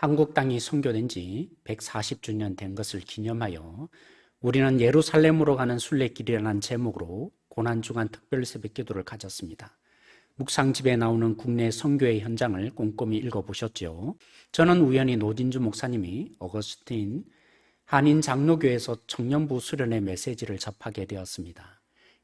한국 땅이 선교된 지 140주년 된 것을 기념하여 우리는 예루살렘으로 가는 순례길이라는 제목으로 고난주간 특별 새벽 기도를 가졌습니다. 묵상집에 나오는 국내 선교의 현장을 꼼꼼히 읽어보셨죠? 저는 우연히 노진주 목사님이 어거스틴 한인 장로교에서 청년부 수련회 메시지를 접하게 되었습니다.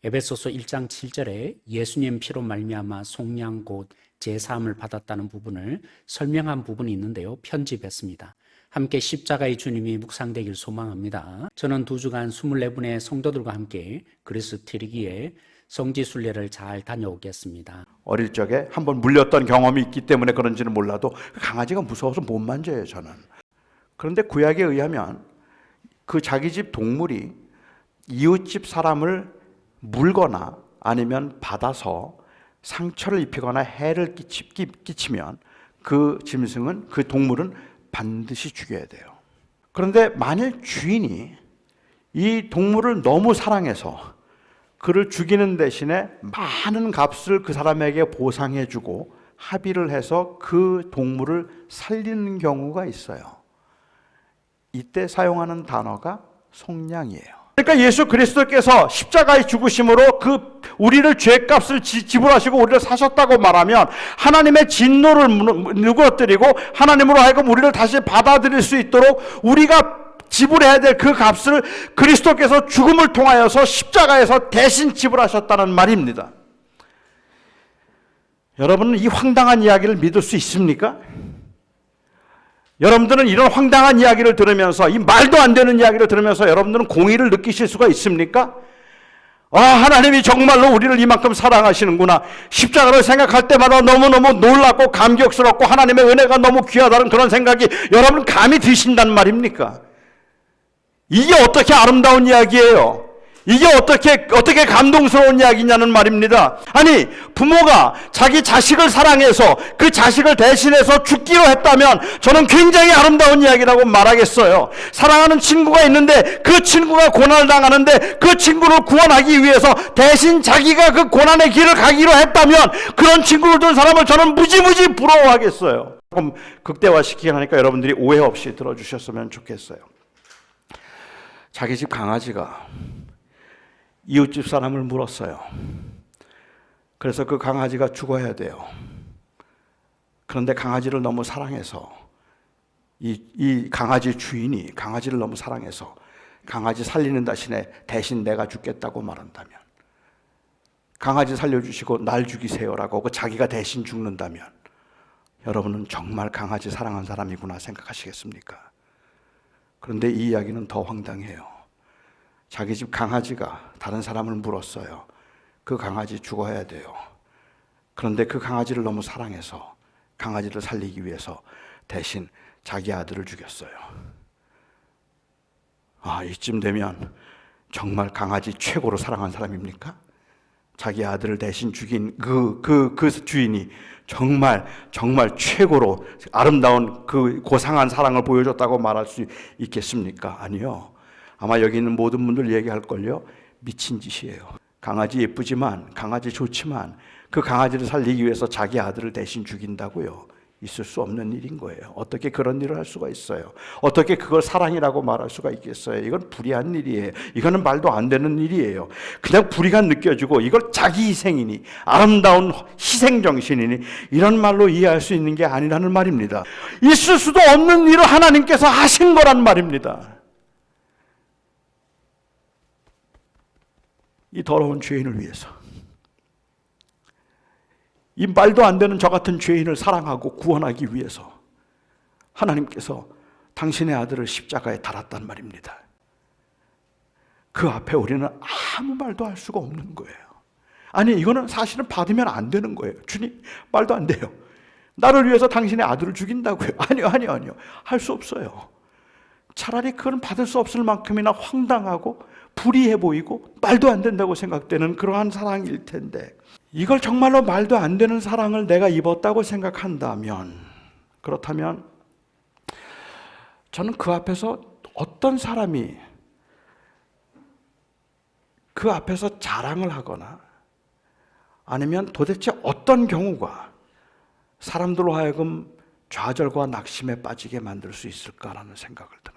에베소서 1장 7절에 예수님 피로 말미암아 속량 곧 제사함을 받았다는 부분을 설명한 부분이 있는데요. 편집했습니다. 함께 십자가의 주님이 묵상되길 소망합니다. 저는 2주간 24분의 성도들과 함께 그리스 튀르기에 성지순례를 잘 다녀오겠습니다. 어릴 적에 한번 물렸던 경험이 있기 때문에 그런지는 몰라도 강아지가 무서워서 못 만져요, 저는. 그런데 구약에 의하면 그 자기 집 동물이 이웃집 사람을 물거나 아니면 받아서 상처를 입히거나 해를 끼치면 그 짐승은, 그 동물은 반드시 죽여야 돼요. 그런데 만일 주인이 이 동물을 너무 사랑해서 그를 죽이는 대신에 많은 값을 그 사람에게 보상해주고 합의를 해서 그 동물을 살리는 경우가 있어요. 이때 사용하는 단어가 속량이에요. 그러니까 예수 그리스도께서 십자가의 죽으심으로 우리를 죄값을 지불하시고 우리를 사셨다고 말하면 하나님의 진노를 누그러뜨리고 하나님으로 하여금 우리를 다시 받아들일 수 있도록 우리가 지불해야 될 그 값을 그리스도께서 죽음을 통하여서 십자가에서 대신 지불하셨다는 말입니다. 여러분은 이 황당한 이야기를 믿을 수 있습니까? 여러분들은 이런 황당한 이야기를 들으면서, 이 말도 안 되는 이야기를 들으면서 여러분들은 공의를 느끼실 수가 있습니까? 하나님이 정말로 우리를 이만큼 사랑하시는구나. 십자가를 생각할 때마다 너무너무 놀랍고 감격스럽고 하나님의 은혜가 너무 귀하다는 그런 생각이 여러분 감이 드신단 말입니까? 이게 어떻게 아름다운 이야기예요? 이게 어떻게 감동스러운 이야기냐는 말입니다. 아니, 부모가 자기 자식을 사랑해서 그 자식을 대신해서 죽기로 했다면 저는 굉장히 아름다운 이야기라고 말하겠어요. 사랑하는 친구가 있는데 그 친구가 고난을 당하는데 그 친구를 구원하기 위해서 대신 자기가 그 고난의 길을 가기로 했다면 그런 친구를 둔 사람을 저는 무지무지 부러워하겠어요. 조금 극대화시키게 하니까 여러분들이 오해 없이 들어주셨으면 좋겠어요. 자기 집 강아지가 이웃집 사람을 물었어요. 그래서 그 강아지가 죽어야 돼요. 그런데 강아지를 너무 사랑해서 이 강아지 주인이 강아지를 너무 사랑해서 강아지 살리는 대신 내가 죽겠다고 말한다면, 강아지 살려주시고 날 죽이세요라고 하고 자기가 대신 죽는다면 여러분은 정말 강아지 사랑한 사람이구나 생각하시겠습니까? 그런데 이 이야기는 더 황당해요. 자기 집 강아지가 다른 사람을 물었어요. 그 강아지 죽어야 돼요. 그런데 그 강아지를 너무 사랑해서 강아지를 살리기 위해서 대신 자기 아들을 죽였어요. 이쯤 되면 정말 강아지 최고로 사랑한 사람입니까? 자기 아들을 대신 죽인 그 주인이 정말 최고로 아름다운 그 고상한 사랑을 보여줬다고 말할 수 있겠습니까? 아니요. 아마 여기 있는 모든 분들 얘기할걸요. 미친 짓이에요. 강아지 예쁘지만, 강아지 좋지만 그 강아지를 살리기 위해서 자기 아들을 대신 죽인다고요? 있을 수 없는 일인 거예요. 어떻게 그런 일을 할 수가 있어요? 어떻게 그걸 사랑이라고 말할 수가 있겠어요? 이건 불의한 일이에요. 이거는 말도 안 되는 일이에요. 그냥 불의가 느껴지고 이걸 자기 희생이니, 아름다운 희생정신이니 이런 말로 이해할 수 있는 게 아니라는 말입니다. 있을 수도 없는 일을 하나님께서 하신 거란 말입니다. 이 더러운 죄인을 위해서, 이 말도 안 되는 저 같은 죄인을 사랑하고 구원하기 위해서 하나님께서 당신의 아들을 십자가에 달았단 말입니다. 그 앞에 우리는 아무 말도 할 수가 없는 거예요. 아니, 이거는 사실은 받으면 안 되는 거예요. 주님, 말도 안 돼요. 나를 위해서 당신의 아들을 죽인다고요? 아니요. 할 수 없어요. 차라리 그건 받을 수 없을 만큼이나 황당하고 불의해 보이고 말도 안 된다고 생각되는 그러한 사랑일 텐데, 이걸 정말로 말도 안 되는 사랑을 내가 입었다고 생각한다면, 그렇다면 저는 그 앞에서 어떤 사람이 그 앞에서 자랑을 하거나 아니면 도대체 어떤 경우가 사람들로 하여금 좌절과 낙심에 빠지게 만들 수 있을까라는 생각을 듭니다.